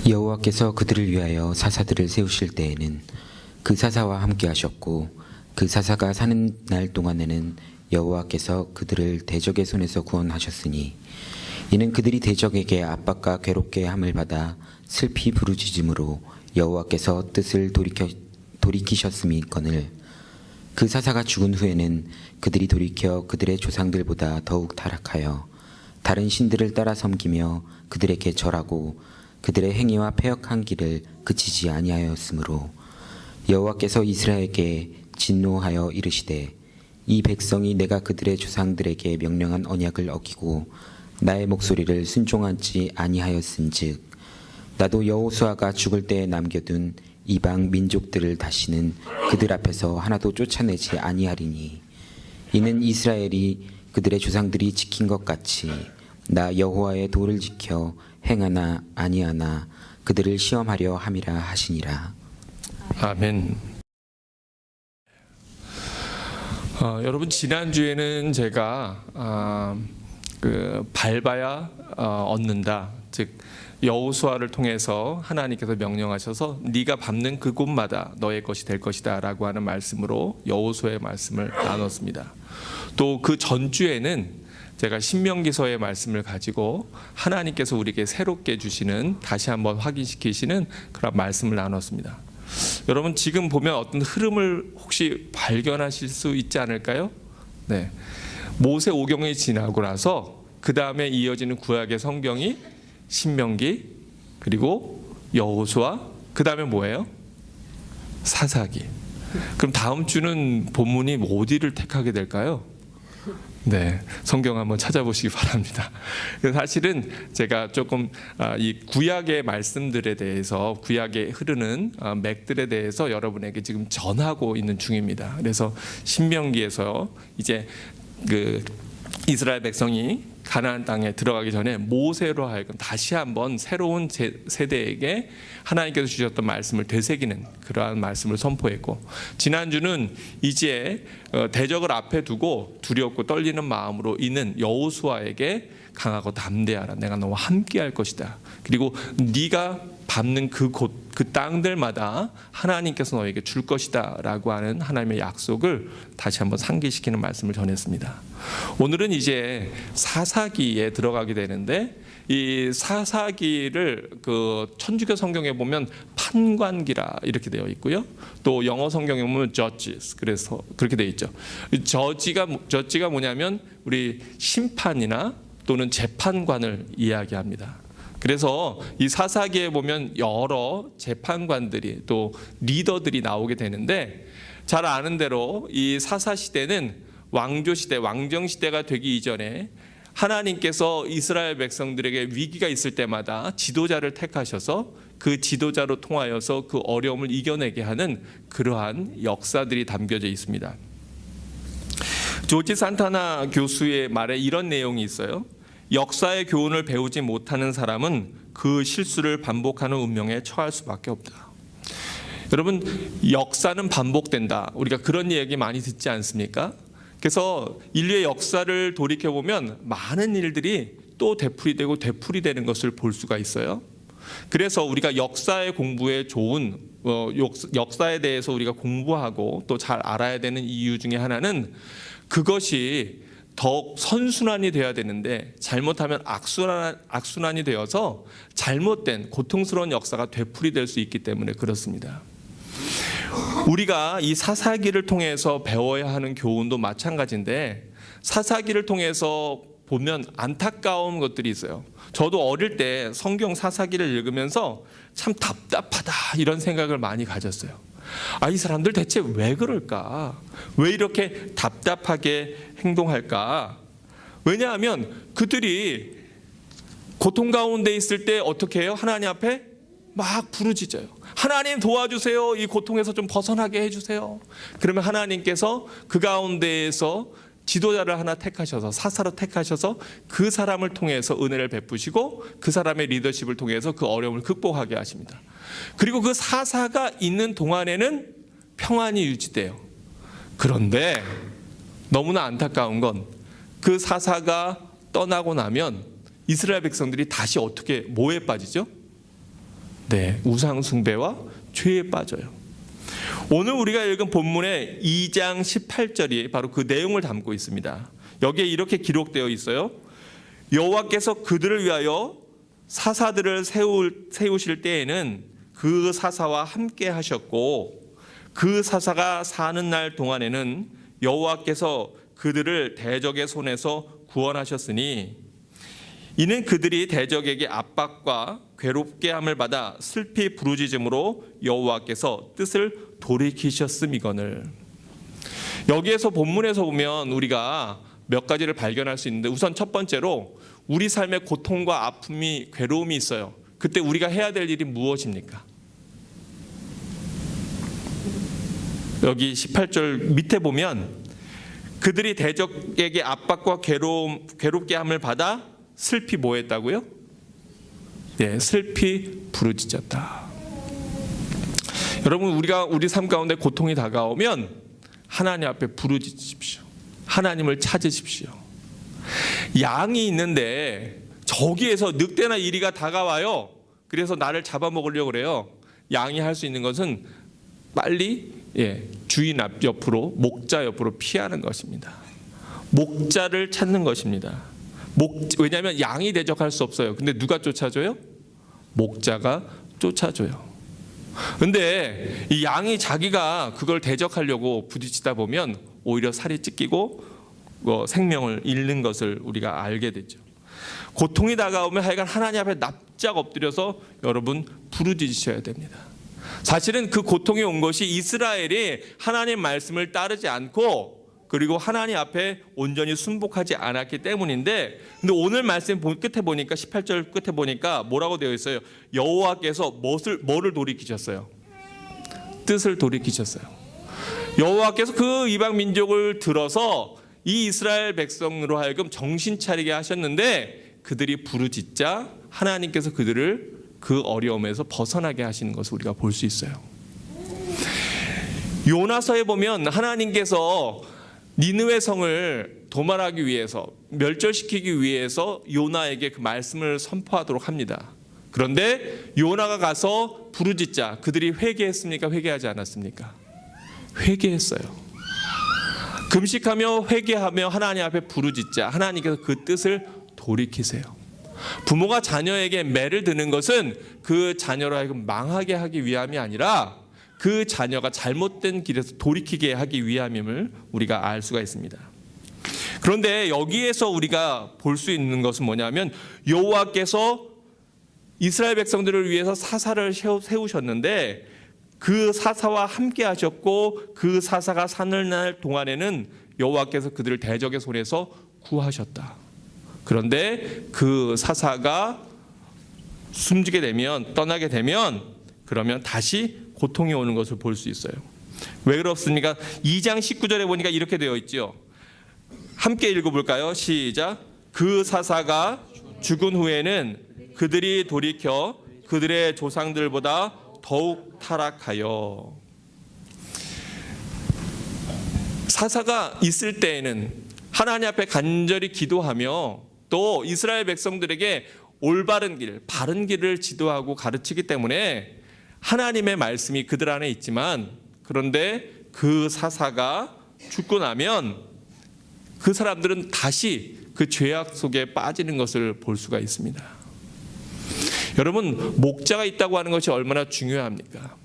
여호와께서 그들을 위하여 사사들을 세우실 때에는 그 사사와 함께 하셨고, 그 사사가 사는 날 동안에는 여호와께서 그들을 대적의 손에서 구원하셨으니, 이는 그들이 대적에게 압박과 괴롭게 함을 받아 슬피 부르짖음으로 여호와께서 뜻을 돌이키셨음이거늘, 그 사사가 죽은 후에는 그들이 돌이켜 그들의 조상들보다 더욱 타락하여 다른 신들을 따라 섬기며 그들에게 절하고 그들의 행위와 패역한 길을 그치지 아니하였으므로 여호와께서 이스라엘에게 진노하여 이르시되, 이 백성이 내가 그들의 조상들에게 명령한 언약을 어기고 나의 목소리를 순종하지 아니하였은즉 나도 여호수아가 죽을 때에 남겨둔 이방 민족들을 다시는 그들 앞에서 하나도 쫓아내지 아니하리니, 이는 이스라엘이 그들의 조상들이 지킨 것 같이 나 여호와의 도를 지켜 행하나 아니하나 그들을 시험하려 함이라 하시니라. 아멘. 여러분, 지난주에는 제가 밟아야 얻는다, 즉 여호수아를 통해서 하나님께서 명령하셔서 네가 밟는 그곳마다 너의 것이 될 것이다 라고 하는 말씀으로 여호수아의 말씀을 나눴습니다. 또 그 전주에는 제가 신명기서의 말씀을 가지고 하나님께서 우리에게 새롭게 주시는, 다시 한번 확인시키시는 그런 말씀을 나눴습니다. 여러분, 지금 보면 어떤 흐름을 혹시 발견하실 수 있지 않을까요? 네, 모세 오경이 지나고 나서 그 다음에 이어지는 구약의 성경이 신명기, 그리고 여호수아, 그 다음에 뭐예요? 사사기. 그럼 다음 주는 본문이 어디를 택하게 될까요? 네, 성경 한번 찾아보시기 바랍니다. 사실은 제가 조금 이 구약의 말씀들에 대해서, 구약에 흐르는 맥들에 대해서 여러분에게 지금 전하고 있는 중입니다. 그래서 신명기에서 이제 그 이스라엘 백성이 가나안 땅에 들어가기 전에 모세로 하여금 다시 한번 새로운 세대에게 하나님께서 주셨던 말씀을 되새기는 그러한 말씀을 선포했고, 지난주는 이제 대적을 앞에 두고 두렵고 떨리는 마음으로 있는 여호수아에게 강하고 담대하라, 내가 너와 함께할 것이다, 그리고 네가 밟는 그곳, 그 땅들마다 하나님께서 너에게 줄 것이다 라고 하는 하나님의 약속을 다시 한번 상기시키는 말씀을 전했습니다. 오늘은 이제 사사기에 들어가게 되는데, 이 사사기를 그 천주교 성경에 보면 판관기라 이렇게 되어 있고요, 또 영어 성경에 보면 judges, 그래서 그렇게 되어 있죠. judge가 뭐냐면 우리 심판이나 또는 재판관을 이야기합니다. 그래서 이 사사기에 보면 여러 재판관들이, 또 리더들이 나오게 되는데, 잘 아는 대로 이 사사 시대는 왕조 시대, 왕정 시대가 되기 이전에 하나님께서 이스라엘 백성들에게 위기가 있을 때마다 지도자를 택하셔서 그 지도자로 통하여서 그 어려움을 이겨내게 하는 그러한 역사들이 담겨져 있습니다. 조지 산타나 교수의 말에 이런 내용이 있어요. 역사의 교훈을 배우지 못하는 사람은 그 실수를 반복하는 운명에 처할 수밖에 없다. 여러분, 역사는 반복된다, 우리가 그런 얘기 많이 듣지 않습니까? 그래서 인류의 역사를 돌이켜보면 많은 일들이 또 되풀이되고 되풀이되는 것을 볼 수가 있어요. 그래서 우리가 역사의 공부에 좋은, 역사에 대해서 우리가 공부하고 또 잘 알아야 되는 이유 중에 하나는, 그것이 더욱 선순환이 되어야 되는데 잘못하면 악순환이 되어서 잘못된 고통스러운 역사가 되풀이될 수 있기 때문에 그렇습니다. 우리가 이 사사기를 통해서 배워야 하는 교훈도 마찬가지인데, 사사기를 통해서 보면 안타까운 것들이 있어요. 저도 어릴 때 성경 사사기를 읽으면서 참 답답하다 이런 생각을 많이 가졌어요. 이 사람들 대체 왜 그럴까? 왜 이렇게 답답하게 행동할까? 왜냐하면 그들이 고통 가운데 있을 때 어떻게 해요? 하나님 앞에 막 부르짖어요. 하나님 도와주세요. 이 고통에서 좀 벗어나게 해주세요. 그러면 하나님께서 그 가운데에서 지도자를 하나 택하셔서, 사사로 택하셔서 그 사람을 통해서 은혜를 베푸시고 그 사람의 리더십을 통해서 그 어려움을 극복하게 하십니다. 그리고 그 사사가 있는 동안에는 평안이 유지돼요. 그런데 너무나 안타까운 건 그 사사가 떠나고 나면 이스라엘 백성들이 다시 어떻게 뭐에 빠지죠? 네, 우상 숭배와 죄에 빠져요. 오늘 우리가 읽은 본문의 2장 18절이 바로 그 내용을 담고 있습니다. 여기에 이렇게 기록되어 있어요. 여호와께서 그들을 위하여 사사들을 세우실 때에는 그 사사와 함께 하셨고 그 사사가 사는 날 동안에는 여호와께서 그들을 대적의 손에서 구원하셨으니 이는 그들이 대적에게 압박과 괴롭게 함을 받아 슬피 부르짖음으로 여호와께서 뜻을 돌이키셨음이거늘. 여기에서 본문에서 보면 우리가 몇 가지를 발견할 수 있는데, 우선 첫 번째로 우리 삶에 고통과 아픔이, 괴로움이 있어요. 그때 우리가 해야 될 일이 무엇입니까? 여기 18절 밑에 보면 그들이 대적에게 압박과 괴롭게 함을 받아 슬피 뭐 했다고요? 네, 슬피 부르짖었다. 여러분, 우리가 우리 삶 가운데 고통이 다가오면 하나님 앞에 부르짖으십시오. 하나님을 찾으십시오. 양이 있는데 저기에서 늑대나 이리가 다가와요. 그래서 나를 잡아먹으려고 그래요. 양이 할 수 있는 것은 빨리 주인 앞 옆으로, 목자 옆으로 피하는 것입니다. 목자를 찾는 것입니다. 왜냐하면 양이 대적할 수 없어요. 근데 누가 쫓아줘요? 목자가 쫓아줘요. 근데 이 양이 자기가 그걸 대적하려고 부딪히다 보면 오히려 살이 찢기고 생명을 잃는 것을 우리가 알게 되죠. 고통이 다가오면 하여간 하나님 앞에 납작 엎드려서 여러분 부르짖으셔야 됩니다. 사실은 그 고통이 온 것이 이스라엘이 하나님 말씀을 따르지 않고 그리고 하나님 앞에 온전히 순복하지 않았기 때문인데, 근데 오늘 말씀 끝에 보니까 18절 끝에 보니까 뭐라고 되어 있어요? 여호와께서 뭐를 돌이키셨어요? 뜻을 돌이키셨어요. 여호와께서 그 이방 민족을 들어서 이 이스라엘 백성으로 하여금 정신 차리게 하셨는데 그들이 부르짖자 하나님께서 그들을 그 어려움에서 벗어나게 하시는 것을 우리가 볼 수 있어요. 요나서에 보면 하나님께서 니느웨 성을 도말하기 위해서, 멸절시키기 위해서 요나에게 그 말씀을 선포하도록 합니다. 그런데 요나가 가서 부르짖자 그들이 회개했습니까? 회개하지 않았습니까? 회개했어요. 금식하며 회개하며 하나님 앞에 부르짖자 하나님께서 그 뜻을 돌이키세요. 부모가 자녀에게 매를 드는 것은 그 자녀로 하여금 망하게 하기 위함이 아니라 그 자녀가 잘못된 길에서 돌이키게 하기 위함임을 우리가 알 수가 있습니다. 그런데 여기에서 우리가 볼 수 있는 것은 뭐냐면 여호와께서 이스라엘 백성들을 위해서 사사를 세우셨는데 그 사사와 함께 하셨고 그 사사가 사는 날 동안에는 여호와께서 그들을 대적의 손에서 구하셨다. 그런데 그 사사가 숨지게 되면, 떠나게 되면 그러면 다시 고통이 오는 것을 볼 수 있어요. 왜 그렇습니까? 2장 19절에 보니까 이렇게 되어 있죠. 함께 읽어볼까요? 시작. 그 사사가 죽은 후에는 그들이 돌이켜 그들의 조상들보다 더욱 타락하여. 사사가 있을 때에는 하나님 앞에 간절히 기도하며 또 이스라엘 백성들에게 올바른 길, 바른 길을 지도하고 가르치기 때문에 하나님의 말씀이 그들 안에 있지만, 그런데 그 사사가 죽고 나면 그 사람들은 다시 그 죄악 속에 빠지는 것을 볼 수가 있습니다. 여러분, 목자가 있다고 하는 것이 얼마나 중요합니까?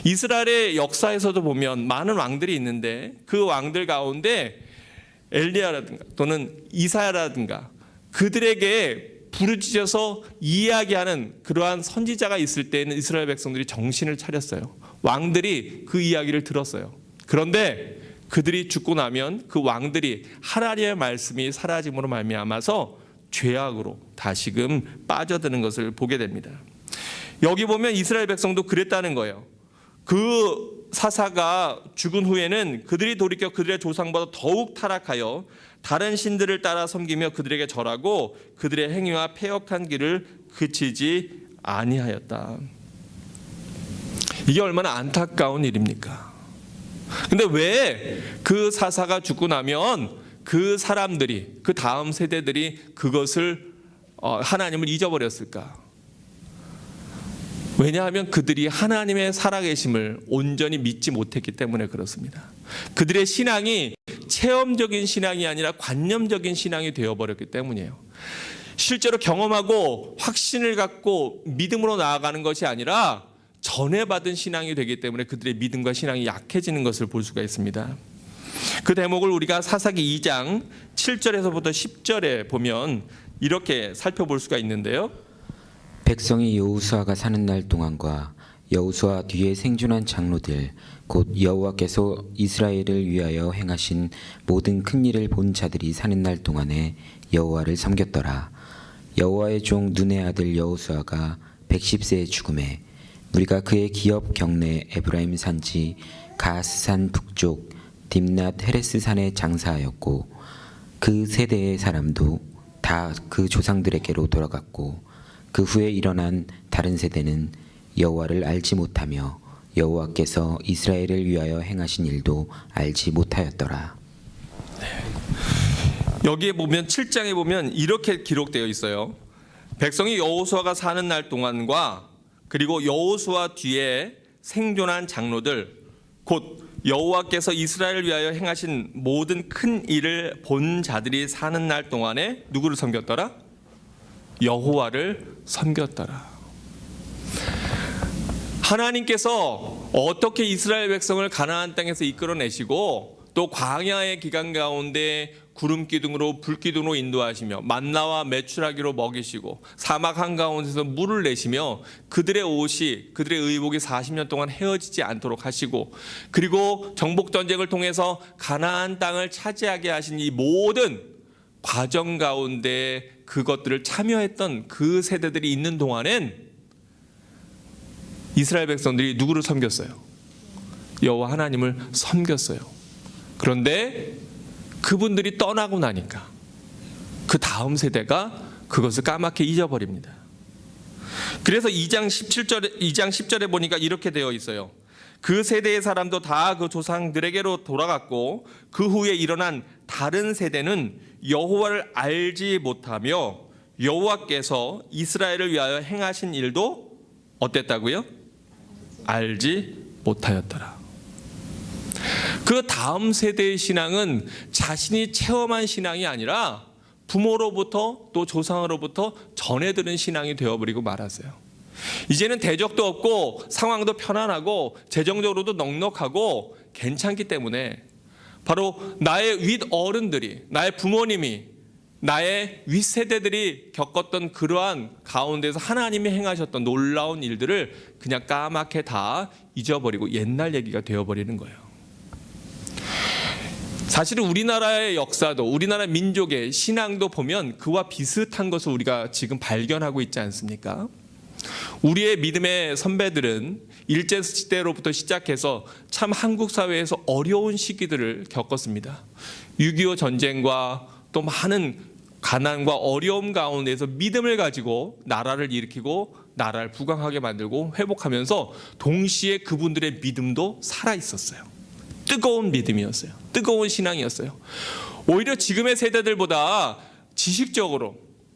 이스라엘의 역사에서도 보면 많은 왕들이 있는데 그 왕들 가운데 엘리야라든가 또는 이사야라든가 그들에게 부르짖어서 이야기하는 그러한 선지자가 있을 때에는 이스라엘 백성들이 정신을 차렸어요. 왕들이 그 이야기를 들었어요. 그런데 그들이 죽고 나면 그 왕들이 하나님의 말씀이 사라짐으로 말미암아서 죄악으로 다시금 빠져드는 것을 보게 됩니다. 여기 보면 이스라엘 백성도 그랬다는 거예요. 그 사사가 죽은 후에는 그들이 돌이켜 그들의 조상보다 더욱 타락하여 다른 신들을 따라 섬기며 그들에게 절하고 그들의 행위와 패역한 길을 그치지 아니하였다. 이게 얼마나 안타까운 일입니까? 근데 왜 그 사사가 죽고 나면 그 사람들이, 그 다음 세대들이 그것을 하나님을 잊어버렸을까? 왜냐하면 그들이 하나님의 살아계심을 온전히 믿지 못했기 때문에 그렇습니다. 그들의 신앙이 체험적인 신앙이 아니라 관념적인 신앙이 되어버렸기 때문이에요. 실제로 경험하고 확신을 갖고 믿음으로 나아가는 것이 아니라 전해받은 신앙이 되기 때문에 그들의 믿음과 신앙이 약해지는 것을 볼 수가 있습니다. 그 대목을 우리가 사사기 2장 7절에서부터 10절에 보면 이렇게 살펴볼 수가 있는데요. 백성이 여호수아가 사는 날 동안과 여호수아 뒤에 생존한 장로들 곧 여호와께서 이스라엘을 위하여 행하신 모든 큰 일을 본 자들이 사는 날 동안에 여호와를 섬겼더라. 여호와의 종 눈의 아들 여호수아가 110세에 죽음에 우리가 그의 기업 경내 에브라임 산지 가스산 북쪽 딥낫 헤레스 산에 장사하였고 그 세대의 사람도 다 그 조상들에게로 돌아갔고 그 후에 일어난 다른 세대는 여호와를 알지 못하며 여호와께서 이스라엘을 위하여 행하신 일도 알지 못하였더라. 여기에 보면 7장에 보면 이렇게 기록되어 있어요. 백성이 여호수아가 사는 날 동안과 그리고 여호수아 뒤에 생존한 장로들 곧 여호와께서 이스라엘을 위하여 행하신 모든 큰 일을 본 자들이 사는 날 동안에 누구를 섬겼더라? 여호와를 섬겼더라. 하나님께서 어떻게 이스라엘 백성을 가나안 땅에서 이끌어내시고 또 광야의 기간 가운데 구름 기둥으로 불 기둥으로 인도하시며 만나와 메추라기로 먹이시고 사막 한가운데서 물을 내시며 그들의 옷이 그들의 의복이 40년 동안 헤어지지 않도록 하시고 그리고 정복 전쟁을 통해서 가나안 땅을 차지하게 하신 이 모든 과정 가운데 그것들을 참여했던 그 세대들이 있는 동안엔 이스라엘 백성들이 누구를 섬겼어요? 여호와 하나님을 섬겼어요. 그런데 그분들이 떠나고 나니까 그 다음 세대가 그것을 까맣게 잊어버립니다. 그래서 2장 10절에 보니까 이렇게 되어 있어요. 그 세대의 사람도 다 그 조상들에게로 돌아갔고 그 후에 일어난 다른 세대는 여호와를 알지 못하며 여호와께서 이스라엘을 위하여 행하신 일도 어땠다고요? 알지 못하였더라. 그 다음 세대의 신앙은 자신이 체험한 신앙이 아니라 부모로부터 또 조상으로부터 전해 들은 신앙이 되어버리고 말았어요. 이제는 대적도 없고 상황도 편안하고 재정적으로도 넉넉하고 괜찮기 때문에 바로 나의 윗 어른들이 나의 부모님이 나의 윗세대들이 겪었던 그러한 가운데서 하나님이 행하셨던 놀라운 일들을 그냥 까맣게 다 잊어버리고 옛날 얘기가 되어버리는 거예요. 사실은 우리나라의 역사도 우리나라 민족의 신앙도 보면 그와 비슷한 것을 우리가 지금 발견하고 있지 않습니까? 우리의 믿음의 선배들은 일제시대로부터 시작해서 참 한국 사회에서 어려운 시기들을 겪었습니다. 6.25 전쟁과 또 많은 가난과 어려움 가운데서 믿음을 가지고 나라를 일으키고 나라를 부강하게 만들고 회복하면서 동시에 그분들의 믿음도 살아있었어요. 뜨거운 믿음이었어요. 뜨거운 신앙이었어요. 오히려 지금의 세대들보다 지식적으로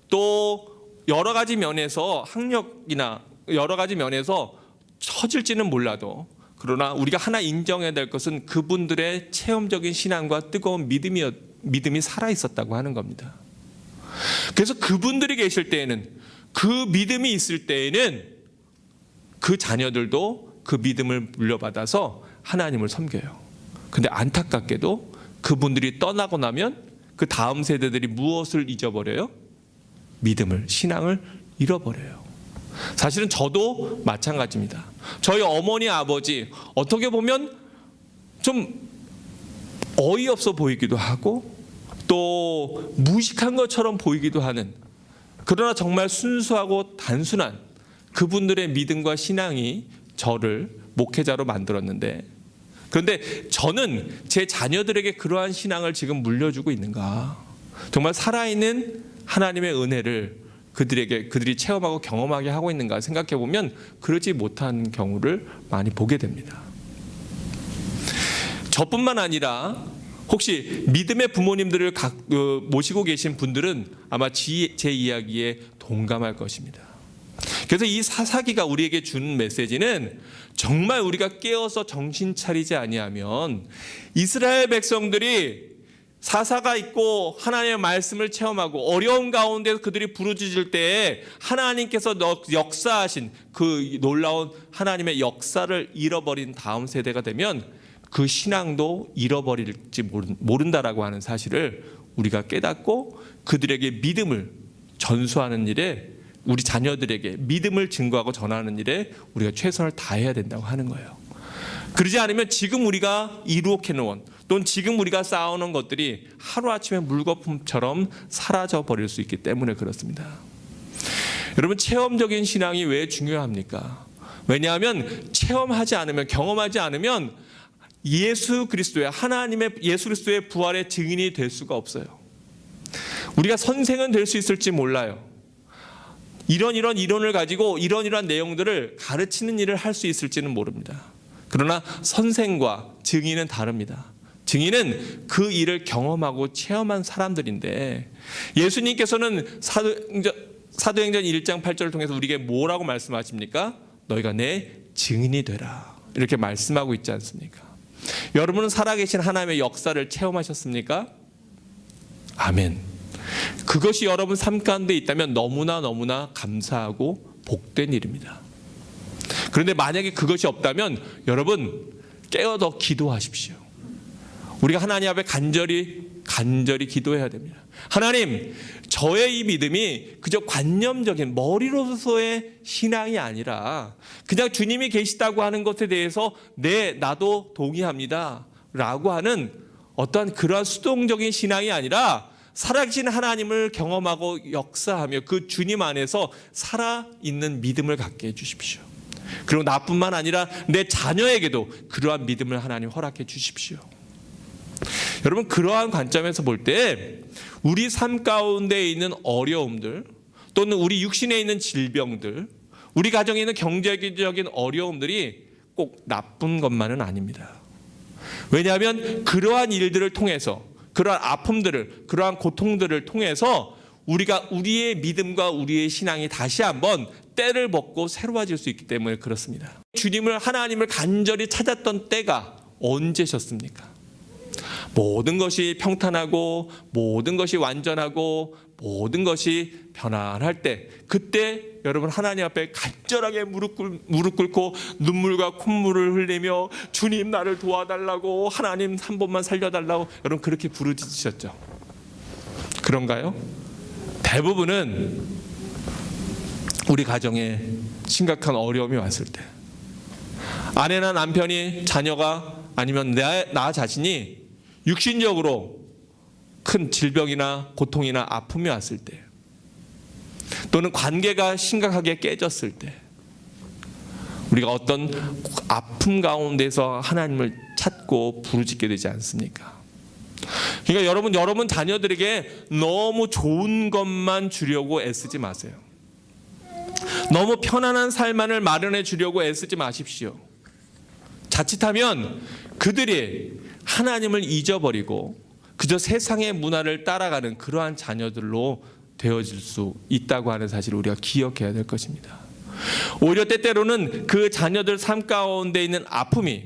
또 여러 가지 면에서 학력이나 여러 가지 면에서 처질지는 몰라도 그러나 우리가 하나 인정해야 될 것은 그분들의 체험적인 신앙과 뜨거운 믿음이 살아있었다고 하는 겁니다. 그래서 그분들이 계실 때에는 그 믿음이 있을 때에는 그 자녀들도 그 믿음을 물려받아서 하나님을 섬겨요. 근데 안타깝게도 그분들이 떠나고 나면 그 다음 세대들이 무엇을 잊어버려요? 믿음을, 신앙을 잃어버려요. 사실은 저도 마찬가지입니다. 저희 어머니, 아버지 어떻게 보면 좀 어이없어 보이기도 하고 또 무식한 것처럼 보이기도 하는 그러나 정말 순수하고 단순한 그분들의 믿음과 신앙이 저를 목회자로 만들었는데 그런데 저는 제 자녀들에게 그러한 신앙을 지금 물려주고 있는가? 정말 살아있는 하나님의 은혜를 그들이 체험하고 경험하게 하고 있는가 생각해 보면 그러지 못한 경우를 많이 보게 됩니다. 저뿐만 아니라 혹시 믿음의 부모님들을 모시고 계신 분들은 아마 제 이야기에 동감할 것입니다. 그래서 이 사사기가 우리에게 준 메시지는 정말 우리가 깨어서 정신 차리지 아니하면 이스라엘 백성들이 사사가 있고 하나님의 말씀을 체험하고 어려운 가운데서 그들이 부르짖을 때에 하나님께서 역사하신 그 놀라운 하나님의 역사를 잃어버린 다음 세대가 되면 그 신앙도 잃어버릴지 모른다라고 하는 사실을 우리가 깨닫고 그들에게 믿음을 전수하는 일에, 우리 자녀들에게 믿음을 증거하고 전하는 일에 우리가 최선을 다해야 된다고 하는 거예요. 그러지 않으면 지금 우리가 이루어 놓은 또는 지금 우리가 쌓아놓은 것들이 하루아침에 물거품처럼 사라져 버릴 수 있기 때문에 그렇습니다. 여러분, 체험적인 신앙이 왜 중요합니까? 왜냐하면 체험하지 않으면, 경험하지 않으면 예수 그리스도의, 하나님의 예수 그리스도의 부활의 증인이 될 수가 없어요. 우리가 선생은 될 수 있을지 몰라요. 이런 이론을 가지고 이런 내용들을 가르치는 일을 할 수 있을지는 모릅니다. 그러나 선생과 증인은 다릅니다. 증인은 그 일을 경험하고 체험한 사람들인데, 예수님께서는 사도행전 1장 8절을 통해서 우리에게 뭐라고 말씀하십니까? 너희가 내 증인이 되라, 이렇게 말씀하고 있지 않습니까? 여러분은 살아계신 하나님의 역사를 체험하셨습니까? 아멘. 그것이 여러분 삶 가운데 있다면 너무나 감사하고 복된 일입니다. 그런데 만약에 그것이 없다면 여러분 깨어서 기도하십시오. 우리가 하나님 앞에 간절히 기도해야 됩니다. 하나님, 저의 이 믿음이 그저 관념적인 머리로서의 신앙이 아니라 그냥 주님이 계시다고 하는 것에 대해서 나도 동의합니다 라고 하는 어떠한 그러한 수동적인 신앙이 아니라 살아계신 하나님을 경험하고 역사하며 그 주님 안에서 살아있는 믿음을 갖게 해주십시오. 그리고 나뿐만 아니라 내 자녀에게도 그러한 믿음을 하나님 허락해 주십시오. 여러분, 그러한 관점에서 볼 때 우리 삶 가운데 있는 어려움들, 또는 우리 육신에 있는 질병들, 우리 가정에 있는 경제적인 어려움들이 꼭 나쁜 것만은 아닙니다. 왜냐하면 그러한 일들을 통해서, 그러한 아픔들을, 그러한 고통들을 통해서 우리가 우리의 믿음과 우리의 신앙이 다시 한번 때를 벗고 새로워질 수 있기 때문에 그렇습니다. 하나님을 간절히 찾았던 때가 언제셨습니까? 모든 것이 평탄하고 모든 것이 완전하고 모든 것이 편안할 때, 그때 여러분 하나님 앞에 간절하게 무릎 꿇고 눈물과 콧물을 흘리며 주님 나를 도와달라고, 하나님 한 번만 살려달라고 여러분 그렇게 부르짖으셨죠. 그런가요? 대부분은 우리 가정에 심각한 어려움이 왔을 때, 아내나 남편이, 자녀가, 아니면 나 자신이 육신적으로 큰 질병이나 고통이나 아픔이 왔을 때, 또는 관계가 심각하게 깨졌을 때, 우리가 어떤 아픔 가운데서 하나님을 찾고 부르짖게 되지 않습니까? 그러니까 여러분 자녀들에게 너무 좋은 것만 주려고 애쓰지 마세요. 너무 편안한 삶만을 마련해 주려고 애쓰지 마십시오. 자칫하면 그들이 하나님을 잊어버리고 그저 세상의 문화를 따라가는 그러한 자녀들로 되어질 수 있다고 하는 사실을 우리가 기억해야 될 것입니다. 오히려 때때로는 그 자녀들 삶 가운데 있는 아픔이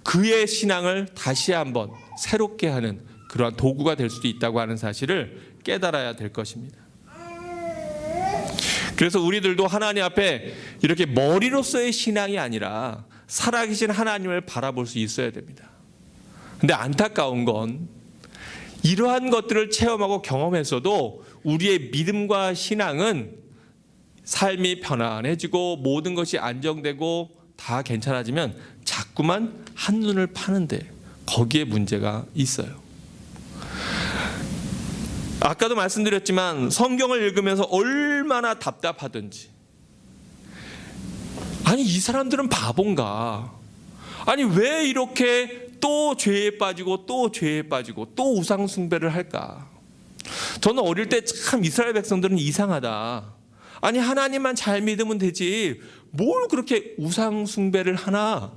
그의 신앙을 다시 한번 새롭게 하는 그러한 도구가 될 수도 있다고 하는 사실을 깨달아야 될 것입니다. 그래서 우리들도 하나님 앞에 이렇게 머리로서의 신앙이 아니라 살아계신 하나님을 바라볼 수 있어야 됩니다. 근데 안타까운 건 이러한 것들을 체험하고 경험해서도 우리의 믿음과 신앙은 삶이 편안해지고 모든 것이 안정되고 다 괜찮아지면 자꾸만 한눈을 파는데 거기에 문제가 있어요. 아까도 말씀드렸지만 성경을 읽으면서 얼마나 답답하든지, 아니 이 사람들은 바본가, 아니 왜 이렇게 또 죄에 빠지고 또 죄에 빠지고 또 우상 숭배를 할까? 저는 어릴 때 참 이스라엘 백성들은 이상하다, 아니 하나님만 잘 믿으면 되지 뭘 그렇게 우상 숭배를 하나,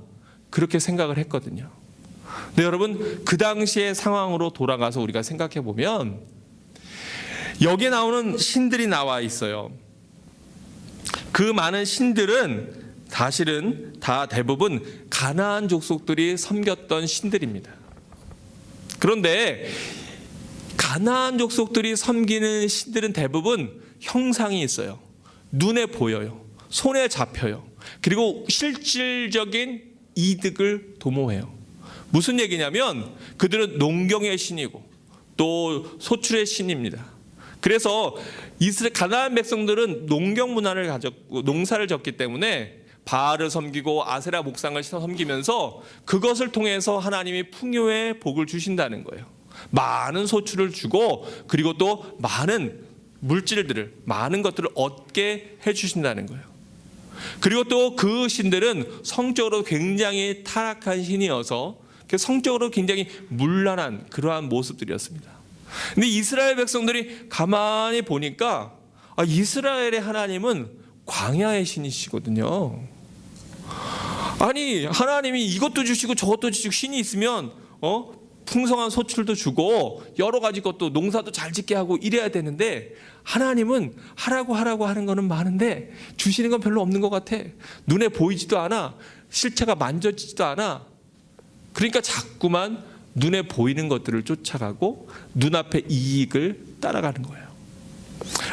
그렇게 생각을 했거든요. 근데 여러분, 그 당시의 상황으로 돌아가서 우리가 생각해 보면 여기에 나오는 신들이 나와 있어요. 그 많은 신들은 사실은 다 대부분 가나안 족속들이 섬겼던 신들입니다. 그런데 가나안 족속들이 섬기는 신들은 대부분 형상이 있어요. 눈에 보여요. 손에 잡혀요. 그리고 실질적인 이득을 도모해요. 무슨 얘기냐면 그들은 농경의 신이고 또 소출의 신입니다. 그래서 가나안 백성들은 농경 문화를 가졌고 농사를 졌기 때문에 바알을 섬기고 아세라 목상을 섬기면서 그것을 통해서 하나님이 풍요의 복을 주신다는 거예요. 많은 소출을 주고 그리고 또 많은 물질들을 많은 것들을 얻게 해주신다는 거예요. 그리고 또 그 신들은 성적으로 굉장히 타락한 신이어서 성적으로 굉장히 문란한 그러한 모습들이었습니다. 근데 이스라엘 백성들이 가만히 보니까 이스라엘의 하나님은 광야의 신이시거든요. 아니 하나님이 이것도 주시고 저것도 주시고 신이 있으면 풍성한 소출도 주고 여러 가지 것도 농사도 잘 짓게 하고 이래야 되는데 하나님은 하라고 하는 거는 많은데 주시는 건 별로 없는 것 같아. 눈에 보이지도 않아. 실체가 만져지지도 않아. 그러니까 자꾸만 눈에 보이는 것들을 쫓아가고 눈앞의 이익을 따라가는 거예요.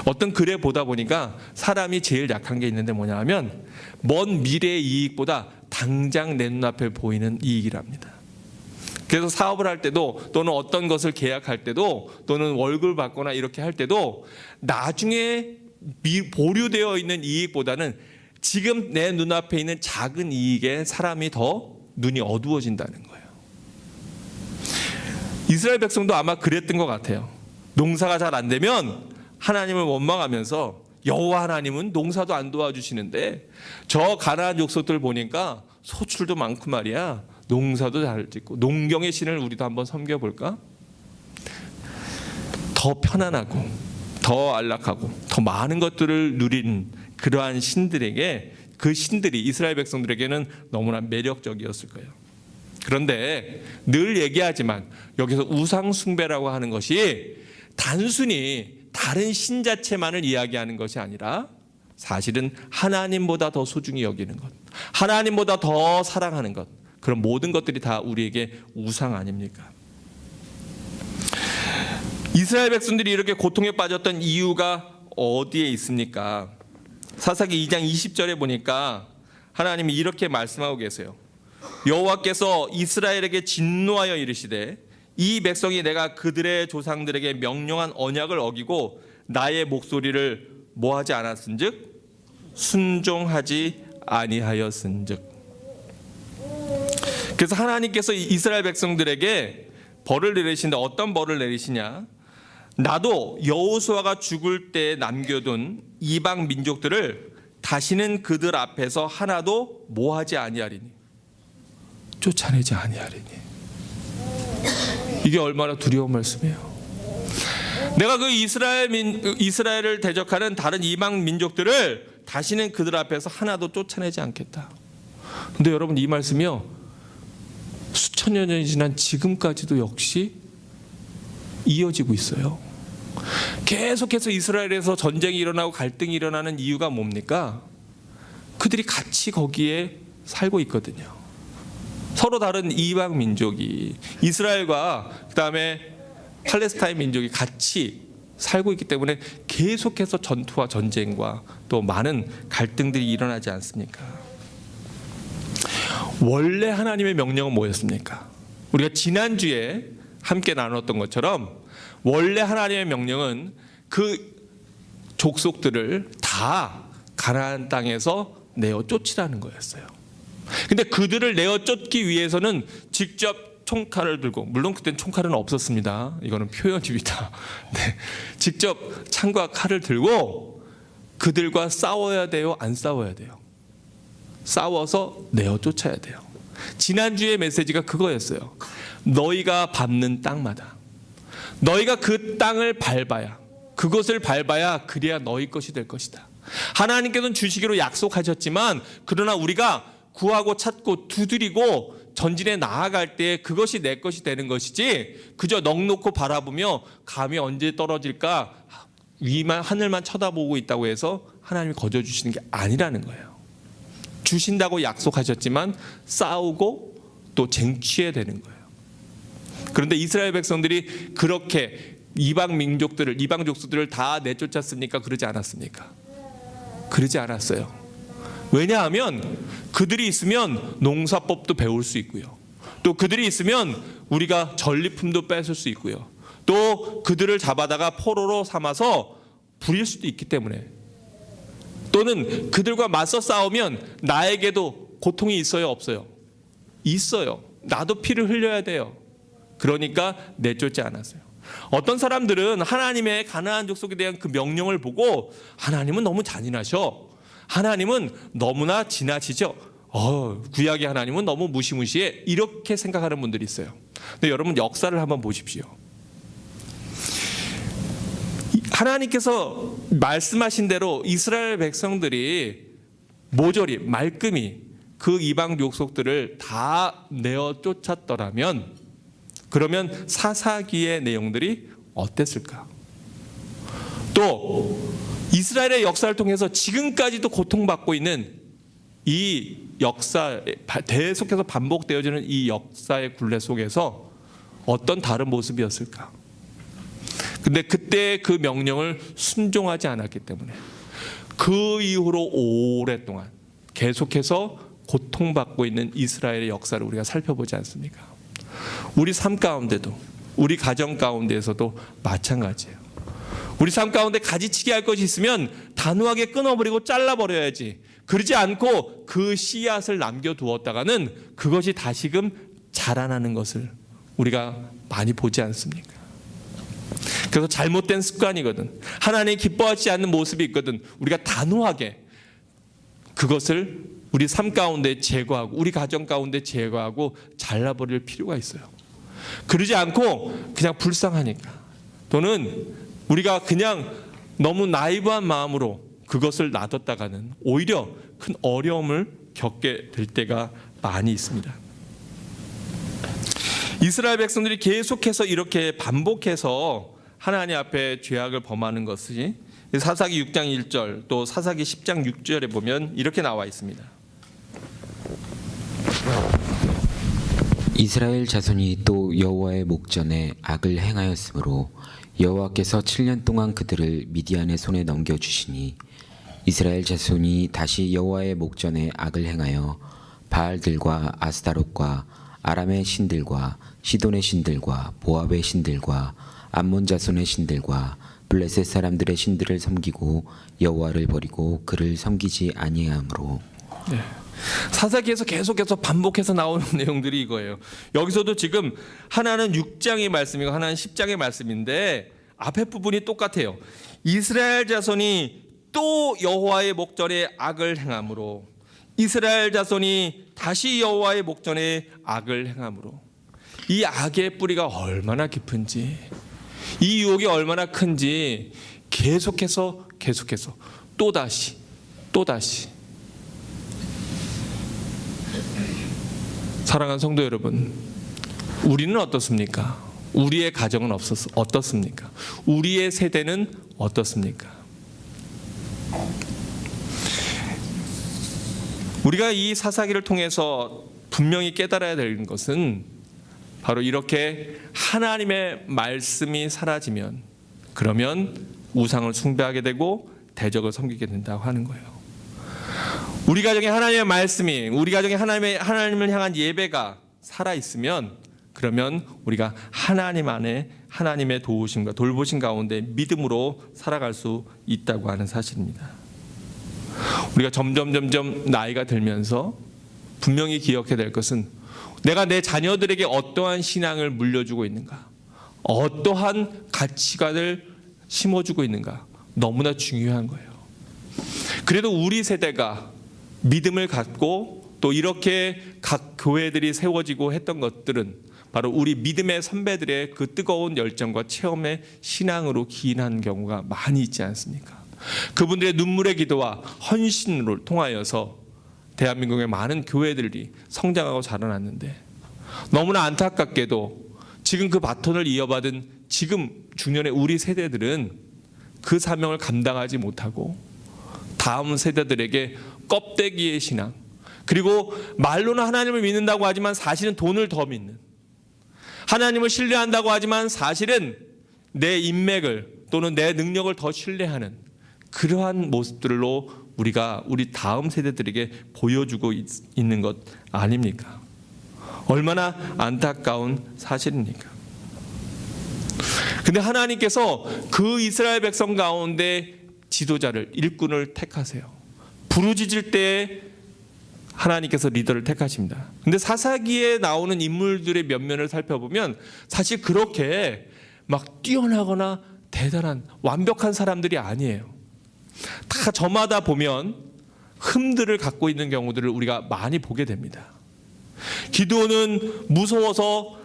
어떤 글에 보다 보니까 사람이 제일 약한 게 있는데 뭐냐 하면 먼 미래의 이익보다 당장 내 눈앞에 보이는 이익이랍니다. 그래서 사업을 할 때도 또는 어떤 것을 계약할 때도 또는 월급을 받거나 이렇게 할 때도 나중에 보류되어 있는 이익보다는 지금 내 눈앞에 있는 작은 이익에 사람이 더 눈이 어두워진다는 거예요. 이스라엘 백성도 아마 그랬던 것 같아요. 농사가 잘 안 되면 하나님을 원망하면서 여호와 하나님은 농사도 안 도와주시는데 저 가나안 족속들 보니까 소출도 많고 말이야. 농사도 잘 짓고 농경의 신을 우리도 한번 섬겨볼까? 더 편안하고 더 안락하고 더 많은 것들을 누린 그러한 신들에게 그 신들이 이스라엘 백성들에게는 너무나 매력적이었을 거예요. 그런데 늘 얘기하지만 여기서 우상 숭배라고 하는 것이 단순히 다른 신 자체만을 이야기하는 것이 아니라 사실은 하나님보다 더 소중히 여기는 것, 하나님보다 더 사랑하는 것, 그런 모든 것들이 다 우리에게 우상 아닙니까? 이스라엘 백성들이 이렇게 고통에 빠졌던 이유가 어디에 있습니까? 사사기 2장 20절에 보니까 하나님이 이렇게 말씀하고 계세요. 여호와께서 이스라엘에게 진노하여 이르시되 이 백성이 내가 그들의 조상들에게 명령한 언약을 어기고 나의 목소리를 뭐하지 않았은즉 순종하지 아니하였은즉. 그래서 하나님께서 이스라엘 백성들에게 벌을 내리시는데 어떤 벌을 내리시냐? 나도 여호수아가 죽을 때 남겨둔 이방 민족들을 다시는 그들 앞에서 하나도 뭐하지 아니하리니, 쫓아내지 아니하리니. 이게 얼마나 두려운 말씀이에요. 내가 그 이스라엘을 대적하는 다른 이방 민족들을 다시는 그들 앞에서 하나도 쫓아내지 않겠다. 근데 여러분 이 말씀이요, 수천여 년이 지난 지금까지도 역시 이어지고 있어요. 계속해서 이스라엘에서 전쟁이 일어나고 갈등이 일어나는 이유가 뭡니까? 그들이 같이 거기에 살고 있거든요. 서로 다른 이방 민족이 이스라엘과 그다음에 팔레스타인 민족이 같이 살고 있기 때문에 계속해서 전투와 전쟁과 또 많은 갈등들이 일어나지 않습니까? 원래 하나님의 명령은 뭐였습니까? 우리가 지난주에 함께 나눴던 것처럼 원래 하나님의 명령은 그 족속들을 다 가나안 땅에서 내어 쫓으라는 거였어요. 근데 그들을 내어 쫓기 위해서는 직접 총칼을 들고, 물론 그때는 총칼은 없었습니다. 이거는 표현입니다. 네. 직접 창과 칼을 들고 그들과 싸워야 돼요? 안 싸워야 돼요? 싸워서 내어 쫓아야 돼요. 지난주의 메시지가 그거였어요. 너희가 밟는 땅마다, 너희가 그 땅을 밟아야, 그것을 밟아야 그래야 너희 것이 될 것이다. 하나님께서는 주시기로 약속하셨지만 그러나 우리가 구하고 찾고 두드리고 전진에 나아갈 때 그것이 내 것이 되는 것이지, 그저 넋놓고 바라보며 감이 언제 떨어질까 위만 하늘만 쳐다보고 있다고 해서 하나님이 거저 주시는 게 아니라는 거예요. 주신다고 약속하셨지만 싸우고 또 쟁취해야 되는 거예요. 그런데 이스라엘 백성들이 그렇게 이방 족수들을 다 내쫓았습니까? 그러지 않았습니까? 그러지 않았어요. 왜냐하면 그들이 있으면 농사법도 배울 수 있고요. 또 그들이 있으면 우리가 전리품도 뺏을 수 있고요. 또 그들을 잡아다가 포로로 삼아서 부릴 수도 있기 때문에, 또는 그들과 맞서 싸우면 나에게도 고통이 있어요, 없어요? 있어요. 나도 피를 흘려야 돼요. 그러니까 내쫓지 않았어요. 어떤 사람들은 하나님의 가나안 족속에 대한 그 명령을 보고 하나님은 너무 잔인하셔, 하나님은 너무나 지나치죠, 구약의 하나님은 너무 무시무시해, 이렇게 생각하는 분들이 있어요. 근데 여러분, 역사를 한번 보십시오. 하나님께서 말씀하신 대로 이스라엘 백성들이 모조리 말끔히 그 이방 족속들을 다 내어 쫓았더라면, 그러면 사사기의 내용들이 어땠을까? 또 이스라엘의 역사를 통해서 지금까지도 고통받고 있는 이 역사, 계속해서 반복되어지는 이 역사의 굴레 속에서 어떤 다른 모습이었을까? 근데 그때 그 명령을 순종하지 않았기 때문에 그 이후로 오랫동안 계속해서 고통받고 있는 이스라엘의 역사를 우리가 살펴보지 않습니까? 우리 삶 가운데도, 우리 가정 가운데에서도 마찬가지예요. 우리 삶 가운데 가지치기 할 것이 있으면 단호하게 끊어버리고 잘라버려야지. 그러지 않고 그 씨앗을 남겨두었다가는 그것이 다시금 자라나는 것을 우리가 많이 보지 않습니까? 그래서 잘못된 습관이거든, 하나님이 기뻐하지 않는 모습이 있거든, 우리가 단호하게 그것을 우리 삶 가운데 제거하고 우리 가정 가운데 제거하고 잘라버릴 필요가 있어요. 그러지 않고 그냥 불쌍하니까, 또는 우리가 그냥 너무 나이브한 마음으로 그것을 놔뒀다가는 오히려 큰 어려움을 겪게 될 때가 많이 있습니다. 이스라엘 백성들이 계속해서 이렇게 반복해서 하나님 앞에 죄악을 범하는 것이 사사기 6장 1절 또 사사기 10장 6절에 보면 이렇게 나와 있습니다. 이스라엘 자손이 또 여호와의 목전에 악을 행하였으므로 여호와께서 7년 동안 그들을 미디안의 손에 넘겨주시니 이스라엘 자손이 다시 여호와의 목전에 악을 행하여 바알들과 아스타롯과 아람의 신들과 시돈의 신들과 모압의 신들과 암몬 자손의 신들과 블레셋 사람들의 신들을 섬기고 여호와를 버리고 그를 섬기지 아니하므로. 네. 사사기에서 계속해서 반복해서 나오는 내용들이 이거예요. 여기서도 지금 하나는 6장의 말씀이고 하나는 10장의 말씀인데 앞에 부분이 똑같아요. 이스라엘 자손이 또 여호와의 목전에 악을 행함으로, 이스라엘 자손이 다시 여호와의 목전에 악을 행함으로. 이 악의 뿌리가 얼마나 깊은지, 이 유혹이 얼마나 큰지 계속해서 또다시 사랑하는 성도 여러분, 우리는 어떻습니까? 우리의 가정은 어떻습니까? 우리의 세대는 어떻습니까? 우리가 이 사사기를 통해서 분명히 깨달아야 될 것은 바로 이렇게 하나님의 말씀이 사라지면, 그러면 우상을 숭배하게 되고 대적을 섬기게 된다고 하는 거예요. 우리 가정에 하나님의 말씀이, 우리 가정에 하나님을 향한 예배가 살아있으면, 그러면 우리가 하나님 안에 하나님의 도우심과 돌보심 가운데 믿음으로 살아갈 수 있다고 하는 사실입니다. 우리가 점점 나이가 들면서 분명히 기억해야 될 것은, 내가 내 자녀들에게 어떠한 신앙을 물려주고 있는가, 어떠한 가치관을 심어주고 있는가, 너무나 중요한 거예요. 그래도 우리 세대가 믿음을 갖고 또 이렇게 각 교회들이 세워지고 했던 것들은 바로 우리 믿음의 선배들의 그 뜨거운 열정과 체험의 신앙으로 기인한 경우가 많이 있지 않습니까? 그분들의 눈물의 기도와 헌신을 통하여서 대한민국의 많은 교회들이 성장하고 자라났는데, 너무나 안타깝게도 지금 그 바톤을 이어받은 지금 중년의 우리 세대들은 그 사명을 감당하지 못하고 다음 세대들에게 껍데기의 신앙, 그리고 말로는 하나님을 믿는다고 하지만 사실은 돈을 더 믿는, 하나님을 신뢰한다고 하지만 사실은 내 인맥을 또는 내 능력을 더 신뢰하는 그러한 모습들로 우리가 우리 다음 세대들에게 보여주고 있는 것 아닙니까? 얼마나 안타까운 사실입니까? 근데 하나님께서 그 이스라엘 백성 가운데 지도자를, 일꾼을 택하세요. 부르짖을 때 하나님께서 리더를 택하십니다. 근데 사사기에 나오는 인물들의 면면을 살펴보면 사실 그렇게 막 뛰어나거나 대단한 완벽한 사람들이 아니에요. 다 저마다 보면 흠들을 갖고 있는 경우들을 우리가 많이 보게 됩니다. 기드온은 무서워서,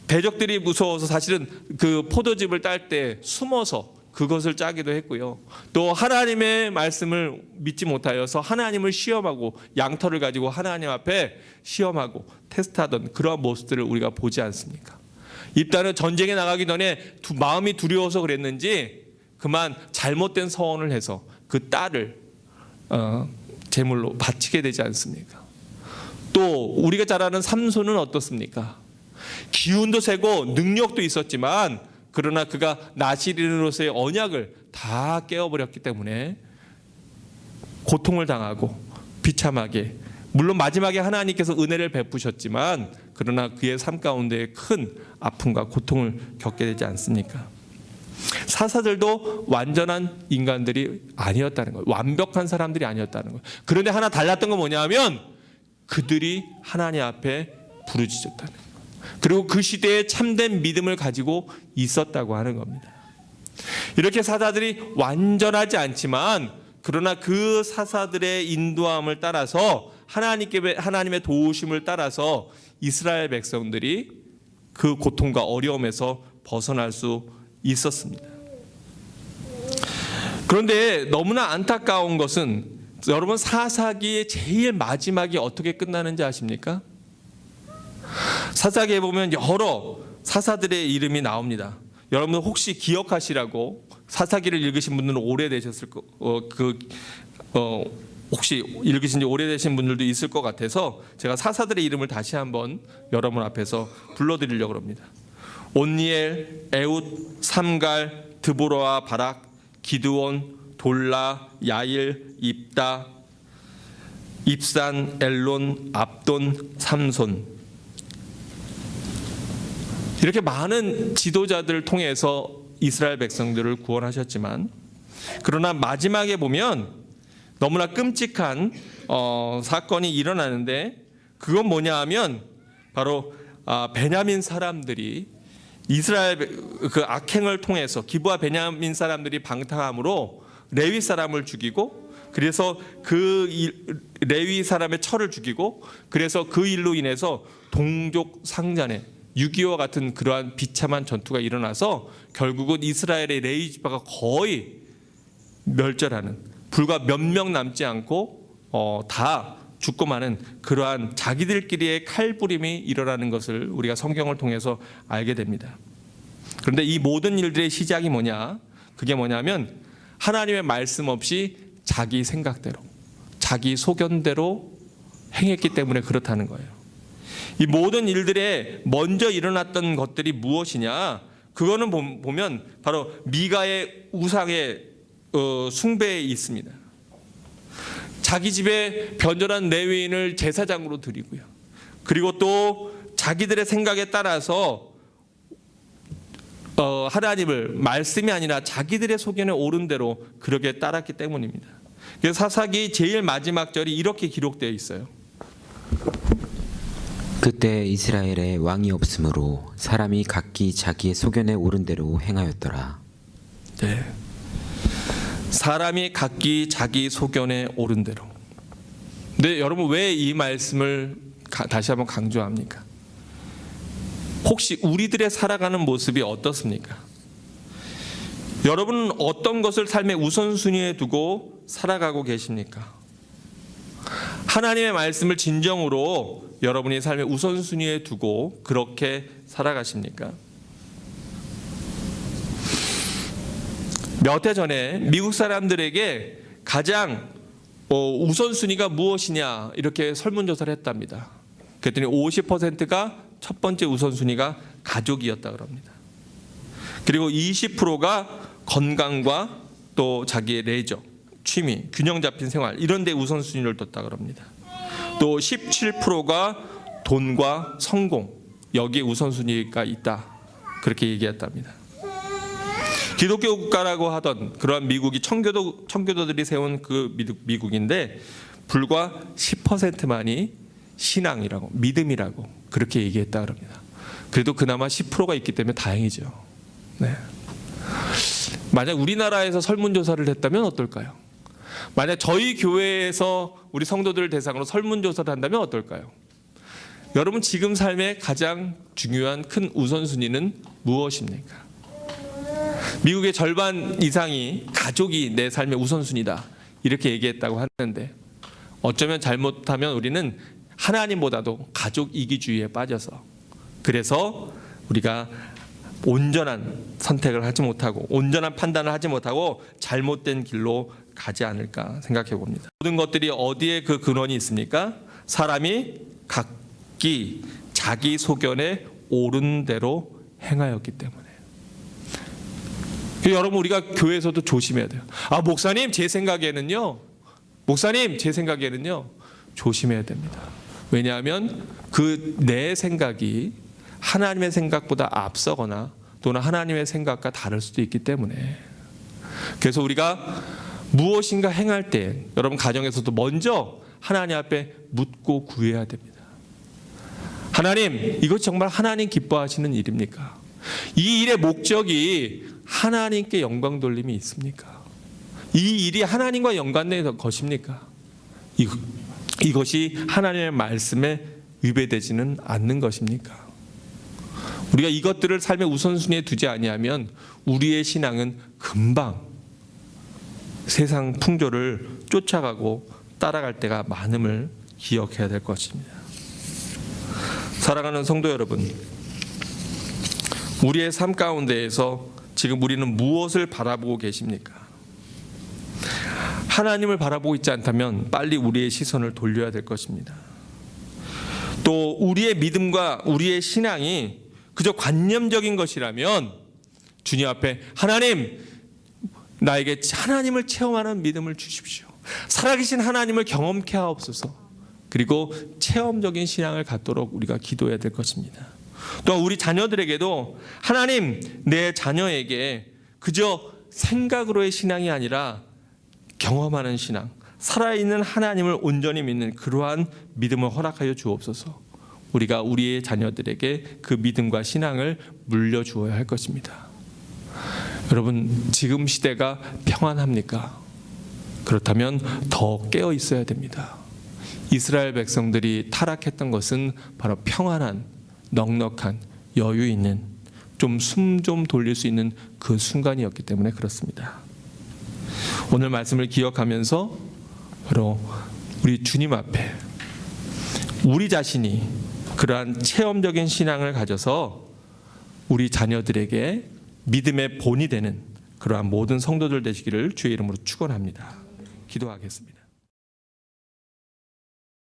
대적들이 무서워서 사실은 그 포도즙을 딸 때 숨어서 그것을 짜기도 했고요. 또 하나님의 말씀을 믿지 못하여서 하나님을 시험하고 양털을 가지고 하나님 앞에 시험하고 테스트하던 그러한 모습들을 우리가 보지 않습니까? 입다는 전쟁에 나가기 전에 마음이 두려워서 그랬는지 그만 잘못된 서원을 해서 그 딸을 제물로 바치게 되지 않습니까? 또 우리가 잘 아는 삼손은 어떻습니까? 기운도 세고 능력도 있었지만 그러나 그가 나시린으로서의 언약을 다 깨어버렸기 때문에 고통을 당하고 비참하게, 물론 마지막에 하나님께서 은혜를 베푸셨지만 그러나 그의 삶 가운데 큰 아픔과 고통을 겪게 되지 않습니까? 사사들도 완전한 인간들이 아니었다는 거예요. 완벽한 사람들이 아니었다는 거예요. 그런데 하나 달랐던 건 뭐냐면 그들이 하나님 앞에 부르짖었다는 거예요. 그리고 그 시대에 참된 믿음을 가지고 있었다고 하는 겁니다. 이렇게 사사들이 완전하지 않지만 그러나 그 사사들의 인도함을 따라서 하나님의 도우심을 따라서 이스라엘 백성들이 그 고통과 어려움에서 벗어날 수 있었습니다. 그런데 너무나 안타까운 것은 여러분 사사기의 제일 마지막이 어떻게 끝나는지 아십니까? 사사기에 보면 여러 사사들의 이름이 나옵니다. 여러분 혹시 기억하시라고 사사기를 읽으신 분들은 오래되셨을 혹시 읽으신 지 오래되신 분들도 있을 것 같아서 제가 사사들의 이름을 다시 한번 여러분 앞에서 불러드리려고 합니다. 온니엘, 에웃, 삼갈, 드보라와 바락, 기드온, 돌라, 야일, 입다, 입산, 엘론, 압돈, 삼손. 이렇게 많은 지도자들을 통해서 이스라엘 백성들을 구원하셨지만 그러나 마지막에 보면 너무나 끔찍한 사건이 일어나는데 그건 뭐냐 하면 바로 베냐민 사람들이 이스라엘 그 악행을 통해서 기브와 베냐민 사람들이 방탕함으로 레위 사람을 죽이고 그래서 그 레위 사람의 철을 죽이고 그래서 그 일로 인해서 동족 상잔에 6.25와 같은 그러한 비참한 전투가 일어나서 결국은 이스라엘의 레위 지파가 거의 멸절하는, 불과 몇 명 남지 않고 다 죽고 마는 그러한 자기들끼리의 칼부림이 일어나는 것을 우리가 성경을 통해서 알게 됩니다. 그런데 이 모든 일들의 시작이 뭐냐? 그게 뭐냐면 하나님의 말씀 없이 자기 생각대로, 자기 소견대로 행했기 때문에 그렇다는 거예요. 이 모든 일들에 먼저 일어났던 것들이 무엇이냐? 그거는 보면 바로 미가의 우상의 숭배에 있습니다. 자기 집에 변절한 레위인을 제사장으로 드리고요. 그리고 또 자기들의 생각에 따라서 하나님을 말씀이 아니라 자기들의 소견에 옳은 대로 그렇게 따랐기 때문입니다. 그래서 사사기 제일 마지막 절이 이렇게 기록되어 있어요. 그때 이스라엘에 왕이 없으므로 사람이 각기 자기의 소견에 옳은 대로 행하였더라. 네. 사람이 각기 자기 소견에 옳은 대로. 근데 여러분 왜 이 말씀을 다시 한번 강조합니까? 혹시 우리들의 살아가는 모습이 어떻습니까? 여러분은 어떤 것을 삶의 우선순위에 두고 살아가고 계십니까? 하나님의 말씀을 진정으로 여러분이 삶의 우선순위에 두고 그렇게 살아가십니까? 몇 해 전에 미국 사람들에게 가장 우선순위가 무엇이냐 이렇게 설문조사를 했답니다. 그랬더니 50%가 첫 번째 우선순위가 가족이었다 그럽니다. 그리고 20%가 건강과 또 자기의 레저, 취미, 균형 잡힌 생활 이런 데 우선순위를 뒀다 그럽니다. 또 17%가 돈과 성공 여기에 우선순위가 있다 그렇게 얘기했답니다. 기독교 국가라고 하던 그러한 미국이 청교도들이 세운 그 미국인데 불과 10%만이 신앙이라고 믿음이라고 그렇게 얘기했다 그럽니다. 그래도 그나마 10%가 있기 때문에 다행이죠. 네. 만약 우리나라에서 설문조사를 했다면 어떨까요? 만약 저희 교회에서 우리 성도들을 대상으로 설문조사를 한다면 어떨까요? 여러분 지금 삶의 가장 중요한 큰 우선순위는 무엇입니까? 미국의 절반 이상이 가족이 내 삶의 우선순위다 이렇게 얘기했다고 하는데 어쩌면 잘못하면 우리는 하나님보다도 가족 이기주의에 빠져서 그래서 우리가 온전한 선택을 하지 못하고 온전한 판단을 하지 못하고 잘못된 길로 가지 않을까 생각해 봅니다. 모든 것들이 어디에 그 근원이 있습니까? 사람이 각기 자기 소견에 옳은 대로 행하였기 때문에. 여러분 우리가 교회에서도 조심해야 돼요. 목사님 제 생각에는요. 조심해야 됩니다. 왜냐하면 그 내 생각이 하나님의 생각보다 앞서거나 또는 하나님의 생각과 다를 수도 있기 때문에 그래서 우리가 무엇인가 행할 때 여러분 가정에서도 먼저 하나님 앞에 묻고 구해야 됩니다. 하나님 이것 정말 하나님 기뻐하시는 일입니까? 이 일의 목적이 하나님께 영광 돌림이 있습니까? 이 일이 하나님과 연관된 것입니까? 이것이 하나님의 말씀에 위배되지는 않는 것입니까? 우리가 이것들을 삶의 우선순위에 두지 아니하면 우리의 신앙은 금방 세상 풍조를 쫓아가고 따라갈 때가 많음을 기억해야 될 것입니다. 사랑하는 성도 여러분, 우리의 삶 가운데에서 지금 우리는 무엇을 바라보고 계십니까? 하나님을 바라보고 있지 않다면 빨리 우리의 시선을 돌려야 될 것입니다. 또 우리의 믿음과 우리의 신앙이 그저 관념적인 것이라면 주님 앞에 하나님 나에게 하나님을 체험하는 믿음을 주십시오. 살아계신 하나님을 경험케 하옵소서. 그리고 체험적인 신앙을 갖도록 우리가 기도해야 될 것입니다. 또 우리 자녀들에게도 하나님 내 자녀에게 그저 생각으로의 신앙이 아니라 경험하는 신앙, 살아있는 하나님을 온전히 믿는 그러한 믿음을 허락하여 주옵소서. 우리가 우리의 자녀들에게 그 믿음과 신앙을 물려주어야 할 것입니다. 여러분 지금 시대가 평안합니까? 그렇다면 더 깨어 있어야 됩니다. 이스라엘 백성들이 타락했던 것은 바로 평안한, 넉넉한, 여유 있는, 좀 숨 좀 돌릴 수 있는 그 순간이었기 때문에 그렇습니다. 오늘 말씀을 기억하면서 바로 우리 주님 앞에 우리 자신이 그러한 체험적인 신앙을 가져서 우리 자녀들에게 믿음의 본이 되는 그러한 모든 성도들 되시기를 주의 이름으로 축원합니다. 기도하겠습니다.